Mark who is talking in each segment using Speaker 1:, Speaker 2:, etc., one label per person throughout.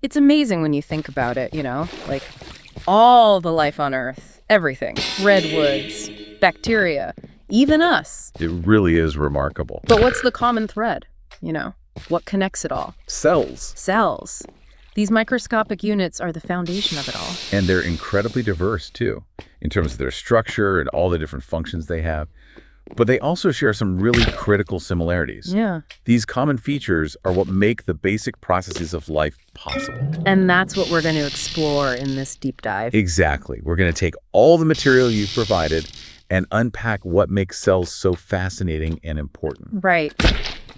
Speaker 1: It's amazing when you think about it, like all the life on Earth, everything, redwoods, bacteria, even us.
Speaker 2: It really is remarkable.
Speaker 1: But what's the common thread? What connects it all?
Speaker 2: Cells.
Speaker 1: Cells. These microscopic units are the foundation of it all.
Speaker 2: And they're incredibly diverse, too, in terms of their structure and all the different functions they have. But they also share some really critical similarities.
Speaker 1: Yeah.
Speaker 2: These common features are what make the basic processes of life possible.
Speaker 1: And that's what we're going to explore in this deep dive.
Speaker 2: Exactly. We're going to take all the material you've provided and unpack what makes cells so fascinating and important.
Speaker 1: Right.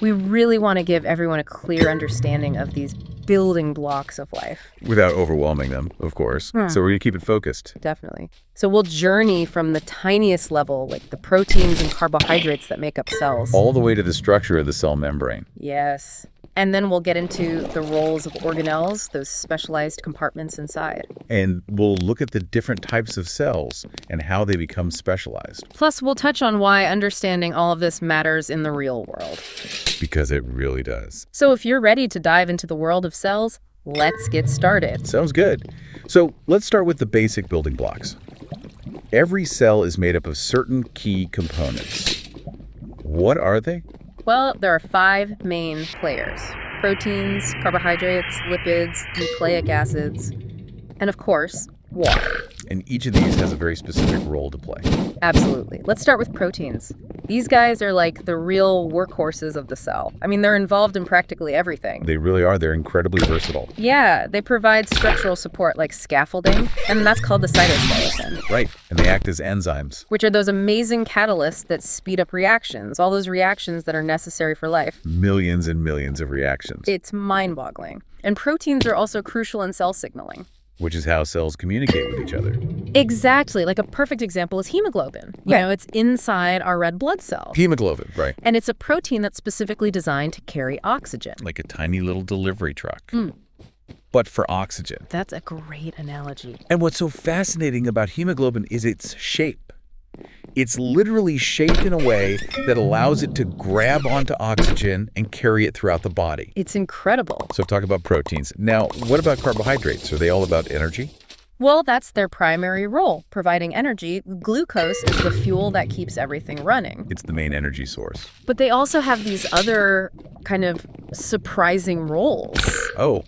Speaker 1: We really want to give everyone a clear understanding of these building blocks of life.
Speaker 2: Without overwhelming them, of course. So we're going to keep it focused.
Speaker 1: Definitely. So we'll journey from the tiniest level, like the proteins and carbohydrates that make up cells.
Speaker 2: All the way to the structure of the cell membrane.
Speaker 1: Yes. And then we'll get into the roles of organelles, those specialized compartments inside.
Speaker 2: And we'll look at the different types of cells and how they become specialized.
Speaker 1: Plus, we'll touch on why understanding all of this matters in the real world.
Speaker 2: Because it really does.
Speaker 1: So if you're ready to dive into the world of cells, let's get started.
Speaker 2: Sounds good. So let's start with the basic building blocks. Every cell is made up of certain key components. What are they?
Speaker 1: Well, there are 5 main players: proteins, carbohydrates, lipids, nucleic acids, and of course, water.
Speaker 2: And each of these has a very specific role to play.
Speaker 1: Absolutely. Let's start with proteins. These guys are like the real workhorses of the cell. I mean, they're involved in practically everything.
Speaker 2: They really are. They're incredibly versatile.
Speaker 1: Yeah, they provide structural support like scaffolding, and that's called the cytoskeleton.
Speaker 2: Right. And they act as enzymes.
Speaker 1: Which are those amazing catalysts that speed up reactions, all those reactions that are necessary for life.
Speaker 2: Millions and millions of reactions.
Speaker 1: It's mind-boggling. And proteins are also crucial in cell signaling.
Speaker 2: Which is how cells communicate with each other.
Speaker 1: Exactly. Like a perfect example is hemoglobin. It's inside our red blood cells.
Speaker 2: Hemoglobin, right.
Speaker 1: And it's a protein that's specifically designed to carry oxygen.
Speaker 2: Like a tiny little delivery truck. But for oxygen.
Speaker 1: That's a great analogy.
Speaker 2: And what's so fascinating about hemoglobin is its shape. It's literally shaped in a way that allows it to grab onto oxygen and carry it throughout the body.
Speaker 1: It's incredible.
Speaker 2: So talk about proteins. Now, what about carbohydrates? Are they all about energy?
Speaker 1: Well, that's their primary role, providing energy. Glucose is the fuel that keeps everything running.
Speaker 2: It's the main energy source.
Speaker 1: But they also have these other kind of surprising roles.
Speaker 2: Oh,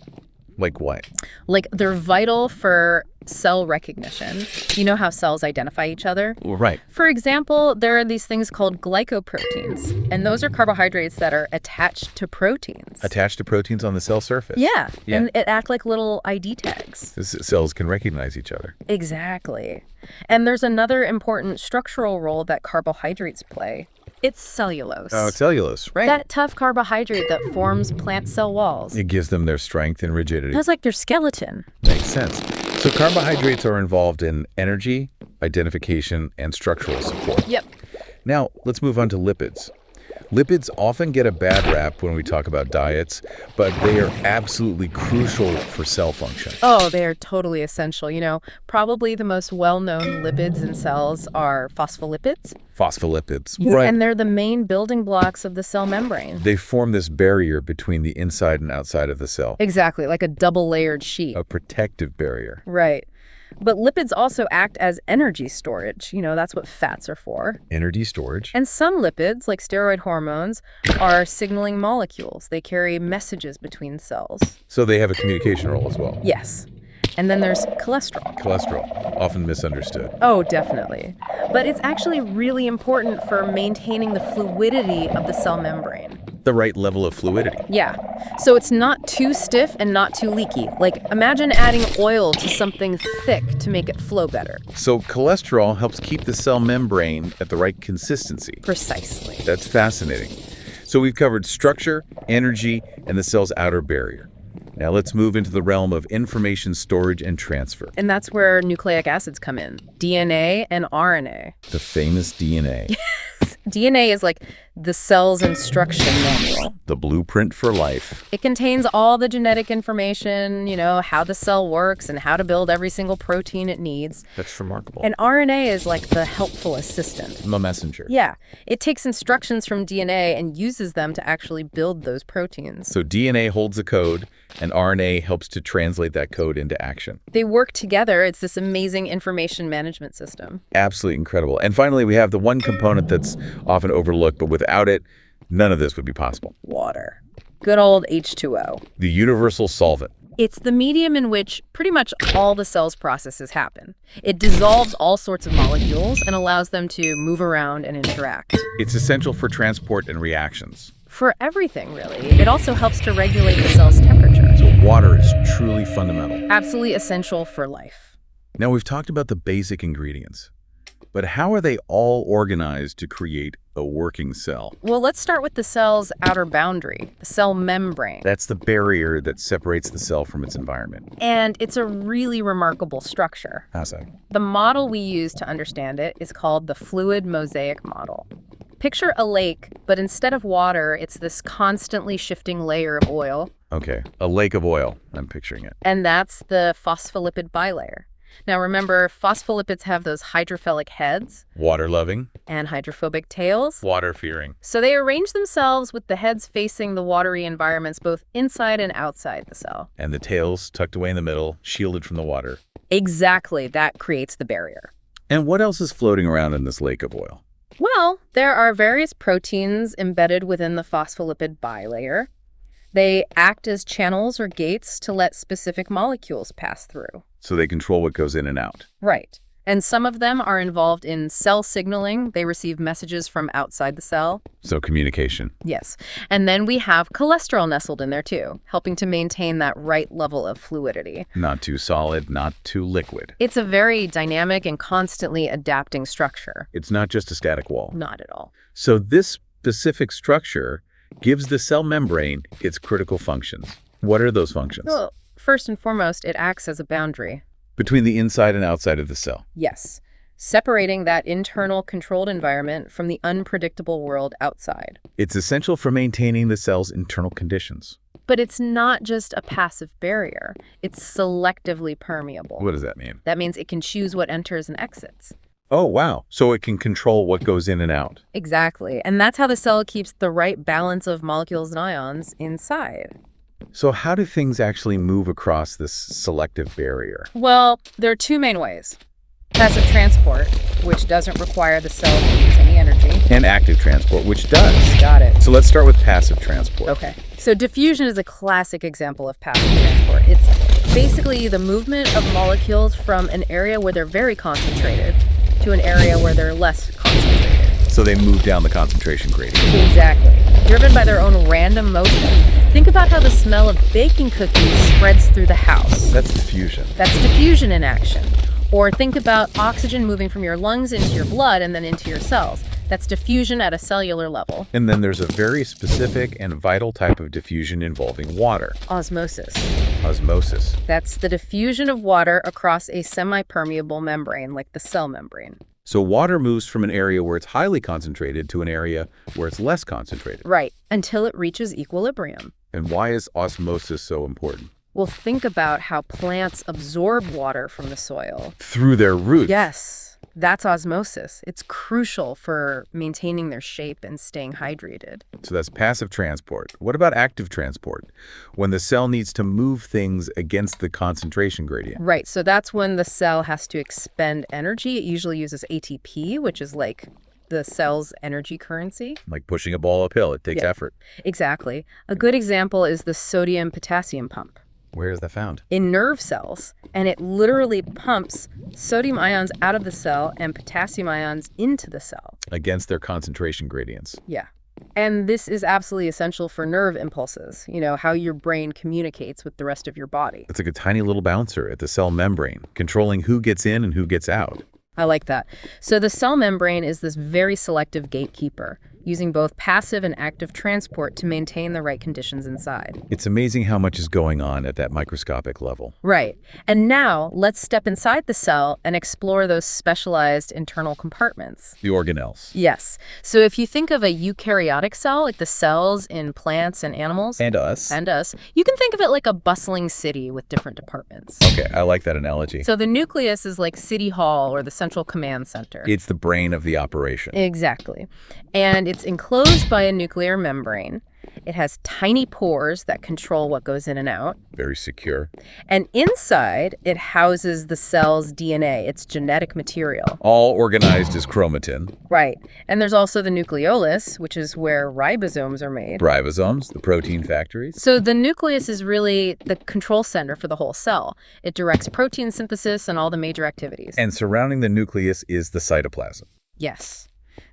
Speaker 2: like what?
Speaker 1: Like they're vital for cell recognition. You know how cells identify each other?
Speaker 2: Well, right.
Speaker 1: For example, there are these things called glycoproteins, and those are carbohydrates that are attached to proteins.
Speaker 2: Attached to proteins on the cell surface.
Speaker 1: Yeah. And it act like little ID tags.
Speaker 2: Cells can recognize each other.
Speaker 1: Exactly. And there's another important structural role that carbohydrates play. It's cellulose.
Speaker 2: Oh, cellulose, right.
Speaker 1: That tough carbohydrate that forms plant cell walls.
Speaker 2: It gives them their strength and rigidity.
Speaker 1: That's like their skeleton.
Speaker 2: Makes sense. So carbohydrates are involved in energy, identification, and structural support.
Speaker 1: Yep.
Speaker 2: Now, let's move on to lipids. Lipids often get a bad rap when we talk about diets, but they are absolutely crucial for cell function.
Speaker 1: Oh, they are totally essential. Probably the most well-known lipids in cells are phospholipids.
Speaker 2: Phospholipids.
Speaker 1: Right. And they're the main building blocks of the cell membrane.
Speaker 2: They form this barrier between the inside and outside of the cell.
Speaker 1: Exactly, like a double-layered sheet.
Speaker 2: A protective barrier.
Speaker 1: Right. But lipids also act as energy storage. That's what fats are for.
Speaker 2: Energy storage.
Speaker 1: And some lipids, like steroid hormones, are signaling molecules. They carry messages between cells.
Speaker 2: So they have a communication role as well.
Speaker 1: Yes. And then there's cholesterol.
Speaker 2: Cholesterol, often misunderstood.
Speaker 1: Oh, definitely. But it's actually really important for maintaining the fluidity of the cell membrane.
Speaker 2: The right level of fluidity.
Speaker 1: Yeah. So it's not too stiff and not too leaky. Like, imagine adding oil to something thick to make it flow better.
Speaker 2: So cholesterol helps keep the cell membrane at the right consistency.
Speaker 1: Precisely.
Speaker 2: That's fascinating. So we've covered structure, energy, and the cell's outer barrier. Now let's move into the realm of information storage and transfer.
Speaker 1: And that's where nucleic acids come in. DNA and RNA.
Speaker 2: The famous DNA.
Speaker 1: DNA is like the cell's instruction manual.
Speaker 2: The blueprint for life.
Speaker 1: It contains all the genetic information, how the cell works and how to build every single protein it needs.
Speaker 2: That's remarkable.
Speaker 1: And RNA is like the helpful assistant.
Speaker 2: The messenger.
Speaker 1: Yeah. It takes instructions from DNA and uses them to actually build those proteins.
Speaker 2: So DNA holds the code, and RNA helps to translate that code into action.
Speaker 1: They work together. It's this amazing information management system.
Speaker 2: Absolutely incredible. And finally, we have the one component that's often overlooked, but without it, none of this would be possible.
Speaker 1: Water. Good old H2O.
Speaker 2: The universal solvent.
Speaker 1: It's the medium in which pretty much all the cell's processes happen. It dissolves all sorts of molecules and allows them to move around and interact.
Speaker 2: It's essential for transport and reactions.
Speaker 1: For everything, really. It also helps to regulate the cell's temperature.
Speaker 2: So water is truly fundamental.
Speaker 1: Absolutely essential for life.
Speaker 2: Now, we've talked about the basic ingredients, but how are they all organized to create a working cell?
Speaker 1: Well, let's start with the cell's outer boundary, the cell membrane.
Speaker 2: That's the barrier that separates the cell from its environment.
Speaker 1: And it's a really remarkable structure.
Speaker 2: How's that?
Speaker 1: The model we use to understand it is called the fluid mosaic model. Picture a lake, but instead of water, it's this constantly shifting layer of oil.
Speaker 2: Okay, a lake of oil. I'm picturing it.
Speaker 1: And that's the phospholipid bilayer. Now remember, phospholipids have those hydrophilic heads.
Speaker 2: Water-loving.
Speaker 1: And hydrophobic tails.
Speaker 2: Water-fearing.
Speaker 1: So they arrange themselves with the heads facing the watery environments both inside and outside the cell.
Speaker 2: And the tails tucked away in the middle, shielded from the water.
Speaker 1: Exactly, that creates the barrier.
Speaker 2: And what else is floating around in this lake of oil?
Speaker 1: Well, there are various proteins embedded within the phospholipid bilayer. They act as channels or gates to let specific molecules pass through.
Speaker 2: So they control what goes in and out.
Speaker 1: Right. And some of them are involved in cell signaling. They receive messages from outside the cell.
Speaker 2: So communication.
Speaker 1: Yes. And then we have cholesterol nestled in there too, helping to maintain that right level of fluidity.
Speaker 2: Not too solid, not too liquid.
Speaker 1: It's a very dynamic and constantly adapting structure.
Speaker 2: It's not just a static wall.
Speaker 1: Not at all.
Speaker 2: So this specific structure gives the cell membrane its critical functions. What are those functions?
Speaker 1: Well, first and foremost, it acts as a boundary.
Speaker 2: Between the inside and outside of the cell.
Speaker 1: Yes. Separating that internal controlled environment from the unpredictable world outside.
Speaker 2: It's essential for maintaining the cell's internal conditions.
Speaker 1: But it's not just a passive barrier. It's selectively permeable.
Speaker 2: What does that mean?
Speaker 1: That means it can choose what enters and exits.
Speaker 2: Oh, wow. So it can control what goes in and out.
Speaker 1: Exactly. And that's how the cell keeps the right balance of molecules and ions inside.
Speaker 2: So how do things actually move across this selective barrier?
Speaker 1: Well, there are two main ways. Passive transport, which doesn't require the cell to use any energy.
Speaker 2: And active transport, which does.
Speaker 1: Got it.
Speaker 2: So let's start with passive transport.
Speaker 1: Okay. So diffusion is a classic example of passive transport. It's basically the movement of molecules from an area where they're very concentrated to an area where they're less concentrated.
Speaker 2: So they move down the concentration gradient.
Speaker 1: Exactly. Driven by their own random motion. Think about how the smell of baking cookies spreads through the house.
Speaker 2: That's diffusion.
Speaker 1: That's diffusion in action. Or think about oxygen moving from your lungs into your blood and then into your cells. That's diffusion at a cellular level.
Speaker 2: And then there's a very specific and vital type of diffusion involving water.
Speaker 1: Osmosis.
Speaker 2: Osmosis.
Speaker 1: That's the diffusion of water across a semi-permeable membrane, like the cell membrane.
Speaker 2: So water moves from an area where it's highly concentrated to an area where it's less concentrated.
Speaker 1: Right, until it reaches equilibrium.
Speaker 2: And why is osmosis so important?
Speaker 1: Well, think about how plants absorb water from the soil.
Speaker 2: Through their roots.
Speaker 1: Yes, that's osmosis. It's crucial for maintaining their shape and staying hydrated.
Speaker 2: So that's passive transport. What about active transport? When the cell needs to move things against the concentration gradient.
Speaker 1: Right, so that's when the cell has to expend energy. It usually uses ATP, which is like the cell's energy currency.
Speaker 2: Like pushing a ball uphill, it takes effort.
Speaker 1: Exactly. A good example is the sodium-potassium pump.
Speaker 2: Where is that found?
Speaker 1: In nerve cells, and it literally pumps sodium ions out of the cell and potassium ions into the cell.
Speaker 2: Against their concentration gradients.
Speaker 1: Yeah. And this is absolutely essential for nerve impulses, how your brain communicates with the rest of your body.
Speaker 2: It's like a tiny little bouncer at the cell membrane, controlling who gets in and who gets out.
Speaker 1: I like that. So the cell membrane is this very selective gatekeeper. using both passive and active transport to maintain the right conditions inside.
Speaker 2: It's amazing how much is going on at that microscopic level.
Speaker 1: Right. And now let's step inside the cell and explore those specialized internal compartments.
Speaker 2: The organelles.
Speaker 1: Yes. So if you think of a eukaryotic cell, like the cells in plants and animals,
Speaker 2: And us.
Speaker 1: you can think of it like a bustling city with different departments.
Speaker 2: Okay, I like that analogy.
Speaker 1: So the nucleus is like City Hall or the central command center.
Speaker 2: It's the brain of the operation.
Speaker 1: Exactly. And it's enclosed by a nuclear membrane. It has tiny pores that control what goes in and out.
Speaker 2: Very secure.
Speaker 1: And inside, it houses the cell's DNA, its genetic material.
Speaker 2: All organized as chromatin.
Speaker 1: Right. And there's also the nucleolus, which is where ribosomes are made.
Speaker 2: Ribosomes, the protein factories.
Speaker 1: So the nucleus is really the control center for the whole cell. It directs protein synthesis and all the major activities.
Speaker 2: And surrounding the nucleus is the cytoplasm.
Speaker 1: Yes.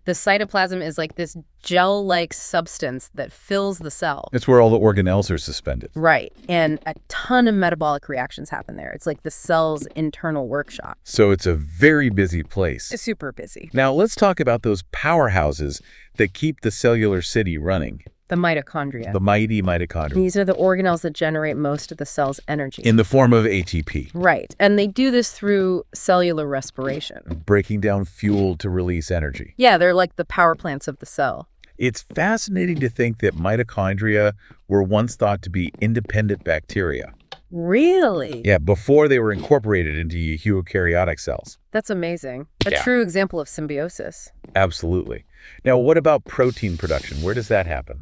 Speaker 1: The cytoplasm is like this gel-like substance that fills the cell.
Speaker 2: It's where all the organelles are suspended.
Speaker 1: Right. And a ton of metabolic reactions happen there. It's like the cell's internal workshop.
Speaker 2: So it's a very busy place.
Speaker 1: It's super busy.
Speaker 2: Now let's talk about those powerhouses that keep the cellular city running.
Speaker 1: The mitochondria.
Speaker 2: The mighty mitochondria.
Speaker 1: These are the organelles that generate most of the cell's energy.
Speaker 2: In the form of ATP.
Speaker 1: Right. And they do this through cellular respiration.
Speaker 2: Breaking down fuel to release energy.
Speaker 1: Yeah, they're like the power plants of the cell.
Speaker 2: It's fascinating to think that mitochondria were once thought to be independent bacteria.
Speaker 1: Really?
Speaker 2: Yeah, before they were incorporated into eukaryotic cells.
Speaker 1: That's amazing. A
Speaker 2: Yeah.
Speaker 1: true example of symbiosis.
Speaker 2: Absolutely. Now, what about protein production? Where does that happen?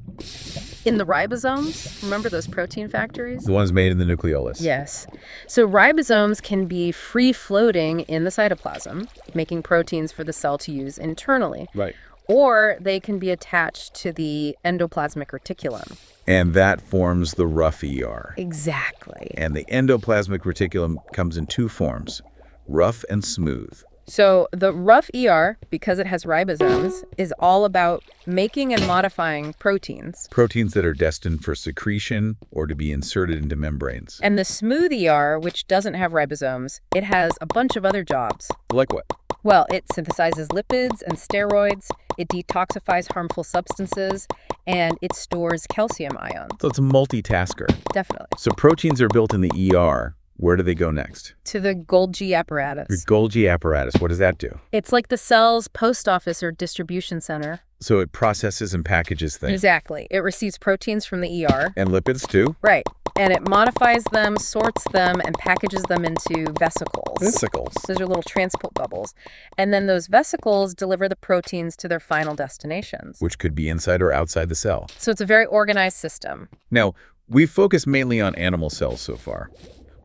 Speaker 1: In the ribosomes, remember those protein factories?
Speaker 2: The ones made in the nucleolus.
Speaker 1: Yes. So ribosomes can be free-floating in the cytoplasm, making proteins for the cell to use internally.
Speaker 2: Right.
Speaker 1: Or they can be attached to the endoplasmic reticulum.
Speaker 2: And that forms the rough ER.
Speaker 1: Exactly.
Speaker 2: And the endoplasmic reticulum comes in two forms, rough and smooth.
Speaker 1: So the rough ER, because it has ribosomes, is all about making and modifying proteins.
Speaker 2: Proteins that are destined for secretion or to be inserted into membranes.
Speaker 1: And the smooth ER, which doesn't have ribosomes, it has a bunch of other jobs.
Speaker 2: Like what?
Speaker 1: Well, it synthesizes lipids and steroids, it detoxifies harmful substances, and it stores calcium ions.
Speaker 2: So it's a multitasker.
Speaker 1: Definitely.
Speaker 2: So proteins are built in the ER. Where do they go next?
Speaker 1: To the Golgi apparatus.
Speaker 2: The Golgi apparatus. What does that do?
Speaker 1: It's like the cell's post office or distribution center.
Speaker 2: So it processes and packages things.
Speaker 1: Exactly. It receives proteins from the ER.
Speaker 2: And lipids too?
Speaker 1: Right. And it modifies them, sorts them, and packages them into vesicles.
Speaker 2: Vesicles.
Speaker 1: Those are little transport bubbles. And then those vesicles deliver the proteins to their final destinations.
Speaker 2: Which could be inside or outside the cell.
Speaker 1: So it's a very organized system.
Speaker 2: Now, we've focused mainly on animal cells so far.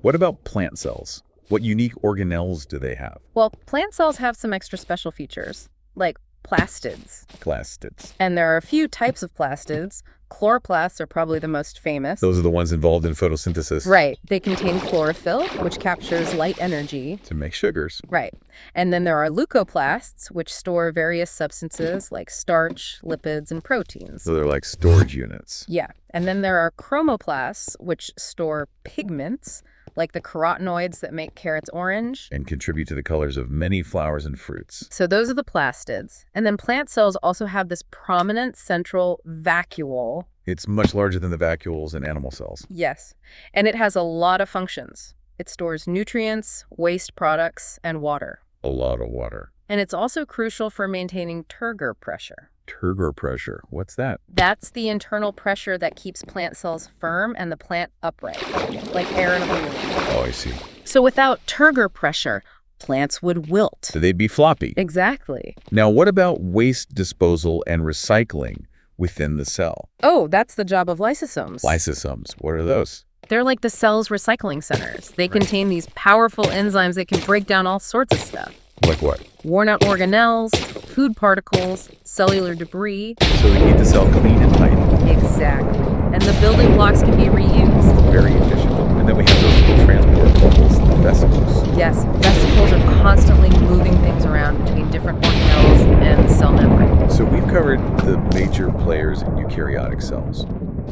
Speaker 2: What about plant cells? What unique organelles do they have?
Speaker 1: Well, plant cells have some extra special features, like plastids.
Speaker 2: Plastids.
Speaker 1: And there are a few types of plastids. Chloroplasts are probably the most famous.
Speaker 2: Those are the ones involved in photosynthesis.
Speaker 1: Right. They contain chlorophyll, which captures light energy.
Speaker 2: To make sugars.
Speaker 1: Right. And then there are leucoplasts, which store various substances like starch, lipids, and proteins.
Speaker 2: So they're like storage units.
Speaker 1: Yeah. And then there are chromoplasts, which store pigments, like the carotenoids that make carrots orange.
Speaker 2: And contribute to the colors of many flowers and fruits.
Speaker 1: So those are the plastids. And then plant cells also have this prominent central vacuole.
Speaker 2: It's much larger than the vacuoles in animal cells.
Speaker 1: Yes. And it has a lot of functions. It stores nutrients, waste products, and water.
Speaker 2: A lot of water.
Speaker 1: And it's also crucial for maintaining turgor pressure.
Speaker 2: Turgor pressure. What's that?
Speaker 1: That's the internal pressure that keeps plant cells firm and the plant upright, like air in a balloon.
Speaker 2: Oh, I see.
Speaker 1: So without turgor pressure, plants would wilt.
Speaker 2: So they'd be floppy.
Speaker 1: Exactly.
Speaker 2: Now, what about waste disposal and recycling within the cell?
Speaker 1: Oh, that's the job of lysosomes.
Speaker 2: Lysosomes. What are those?
Speaker 1: They're like the cell's recycling centers. They contain these powerful enzymes that can break down all sorts of stuff.
Speaker 2: Like what?
Speaker 1: Worn out organelles, food particles, cellular debris.
Speaker 2: So they keep the cell clean and tidy.
Speaker 1: Exactly. And the building blocks can be reused.
Speaker 2: Very efficient. And then we have those little transport bubbles, the vesicles.
Speaker 1: Yes, vesicles are constantly moving things around between different organelles and the cell membrane.
Speaker 2: So we've covered the major players in eukaryotic cells.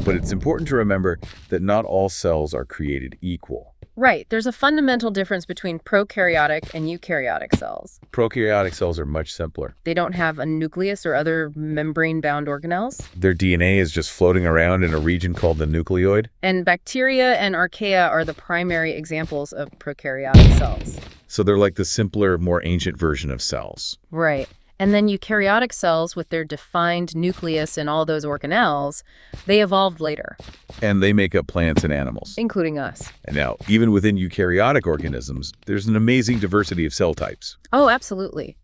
Speaker 2: But it's important to remember that not all cells are created equal.
Speaker 1: Right. There's a fundamental difference between prokaryotic and eukaryotic cells.
Speaker 2: Prokaryotic cells are much simpler.
Speaker 1: They don't have a nucleus or other membrane-bound organelles.
Speaker 2: Their DNA is just floating around in a region called the nucleoid.
Speaker 1: And bacteria and archaea are the primary examples of prokaryotic cells.
Speaker 2: So they're like the simpler, more ancient version of cells.
Speaker 1: Right. And then eukaryotic cells, with their defined nucleus and all those organelles, they evolved later.
Speaker 2: And they make up plants and animals.
Speaker 1: Including us.
Speaker 2: And now, even within eukaryotic organisms, there's an amazing diversity of cell types.
Speaker 1: Oh, absolutely.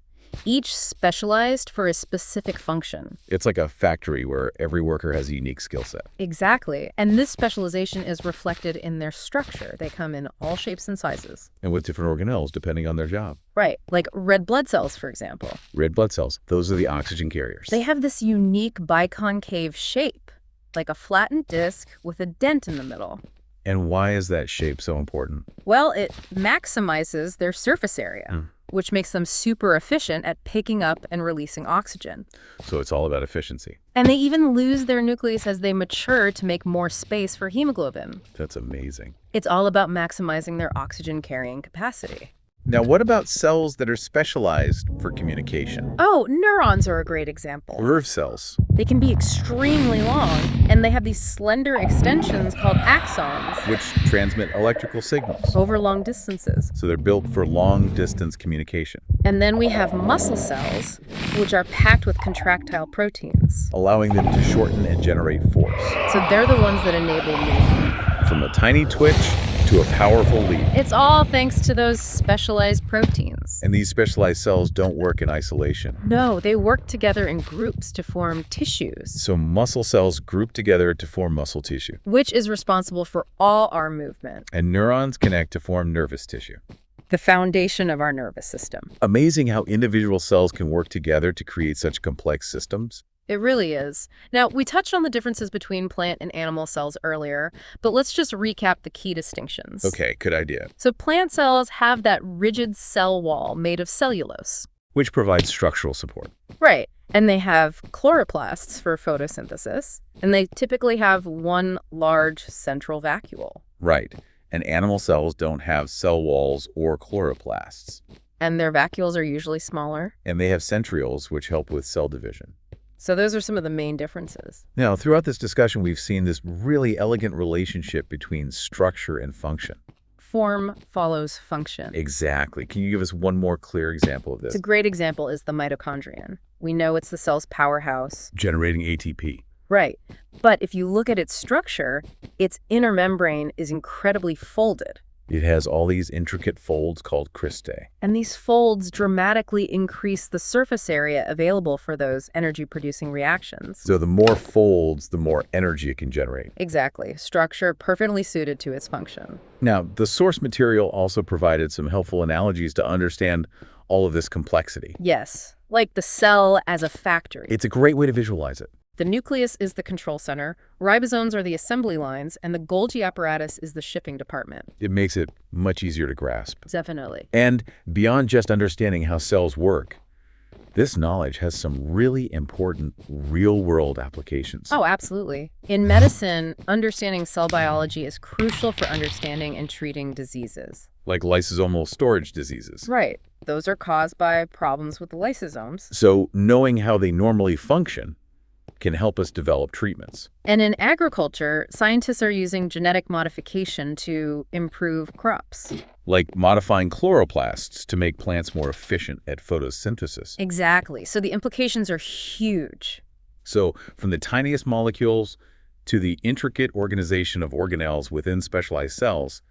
Speaker 1: Each specialized for a specific function.
Speaker 2: It's like a factory where every worker has a unique skill set.
Speaker 1: Exactly. And this specialization is reflected in their structure. They come in all shapes and sizes.
Speaker 2: And with different organelles depending on their job.
Speaker 1: Right. Like red blood cells, for example.
Speaker 2: Red blood cells, those are the oxygen carriers.
Speaker 1: They have this unique biconcave shape, like a flattened disc with a dent in the middle.
Speaker 2: And why is that shape so important?
Speaker 1: Well, it maximizes their surface area, which makes them super efficient at picking up and releasing oxygen.
Speaker 2: So it's all about efficiency.
Speaker 1: And they even lose their nucleus as they mature to make more space for hemoglobin.
Speaker 2: That's amazing.
Speaker 1: It's all about maximizing their oxygen carrying capacity.
Speaker 2: Now, what about cells that are specialized for communication?
Speaker 1: Oh, neurons are a great example.
Speaker 2: Nerve cells.
Speaker 1: They can be extremely long, and they have these slender extensions called axons
Speaker 2: Which transmit electrical signals.
Speaker 1: over long distances.
Speaker 2: So they're built for long-distance communication,
Speaker 1: And then we have muscle cells, which are packed with contractile proteins.
Speaker 2: allowing them to shorten and generate force.
Speaker 1: So they're the ones that enable movement.
Speaker 2: From a tiny twitch to a powerful leap.
Speaker 1: It's all thanks to those specialized proteins.
Speaker 2: And these specialized cells don't work in isolation.
Speaker 1: No, they work together in groups to form tissues,
Speaker 2: So muscle cells group together to form muscle tissue.
Speaker 1: which is responsible for all our movement,
Speaker 2: And neurons connect to form nervous tissue.
Speaker 1: the foundation of our nervous system.
Speaker 2: Amazing how individual cells can work together to create such complex systems.
Speaker 1: It really is. Now, we touched on the differences between plant and animal cells earlier, but let's just recap the key distinctions.
Speaker 2: Okay, good idea.
Speaker 1: So plant cells have that rigid cell wall made of cellulose.
Speaker 2: Which provides structural support.
Speaker 1: Right. And they have chloroplasts for photosynthesis, and they typically have one large central vacuole.
Speaker 2: Right. And animal cells don't have cell walls or chloroplasts.
Speaker 1: And their vacuoles are usually smaller.
Speaker 2: And they have centrioles, which help with cell division.
Speaker 1: So those are some of the main differences.
Speaker 2: Now, throughout this discussion, we've seen this really elegant relationship between structure and function.
Speaker 1: Form follows function.
Speaker 2: Exactly. Can you give us one more clear example of this?
Speaker 1: It's a great example is the mitochondrion. We know it's the cell's powerhouse.
Speaker 2: Generating ATP.
Speaker 1: Right. But if you look at its structure, its inner membrane is incredibly folded.
Speaker 2: It has all these intricate folds called cristae.
Speaker 1: And these folds dramatically increase the surface area available for those energy-producing reactions.
Speaker 2: So the more folds, the more energy it can generate.
Speaker 1: Exactly. Structure perfectly suited to its function.
Speaker 2: Now, the source material also provided some helpful analogies to understand all of this complexity.
Speaker 1: Yes, like the cell as a factory.
Speaker 2: It's a great way to visualize it.
Speaker 1: The nucleus is the control center, ribosomes are the assembly lines, and the Golgi apparatus is the shipping department.
Speaker 2: It makes it much easier to grasp.
Speaker 1: Definitely.
Speaker 2: And beyond just understanding how cells work, this knowledge has some really important real-world applications.
Speaker 1: Oh, absolutely. In medicine, understanding cell biology is crucial for understanding and treating diseases.
Speaker 2: Like lysosomal storage diseases.
Speaker 1: Right. Those are caused by problems with the lysosomes.
Speaker 2: So knowing how they normally function can help us develop treatments.
Speaker 1: And in agriculture, scientists are using genetic modification to improve crops.
Speaker 2: Like modifying chloroplasts to make plants more efficient at photosynthesis.
Speaker 1: Exactly. So the implications are huge.
Speaker 2: So from the tiniest molecules to the intricate organization of organelles within specialized cells,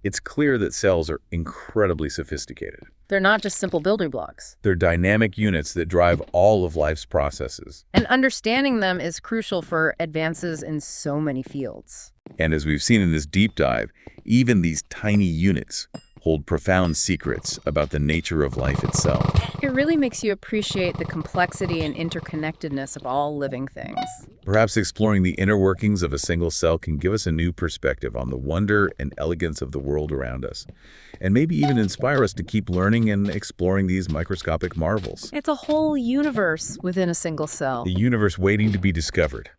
Speaker 2: it's clear that cells are incredibly sophisticated.
Speaker 1: They're not just simple building blocks.
Speaker 2: They're dynamic units that drive all of life's processes.
Speaker 1: And understanding them is crucial for advances in so many fields.
Speaker 2: And as we've seen in this deep dive, even these tiny units hold profound secrets about the nature of life itself.
Speaker 1: It really makes you appreciate the complexity and interconnectedness of all living things.
Speaker 2: Perhaps exploring the inner workings of a single cell can give us a new perspective on the wonder and elegance of the world around us, and maybe even inspire us to keep learning and exploring these microscopic marvels.
Speaker 1: It's a whole universe within a single cell.
Speaker 2: The universe waiting to be discovered.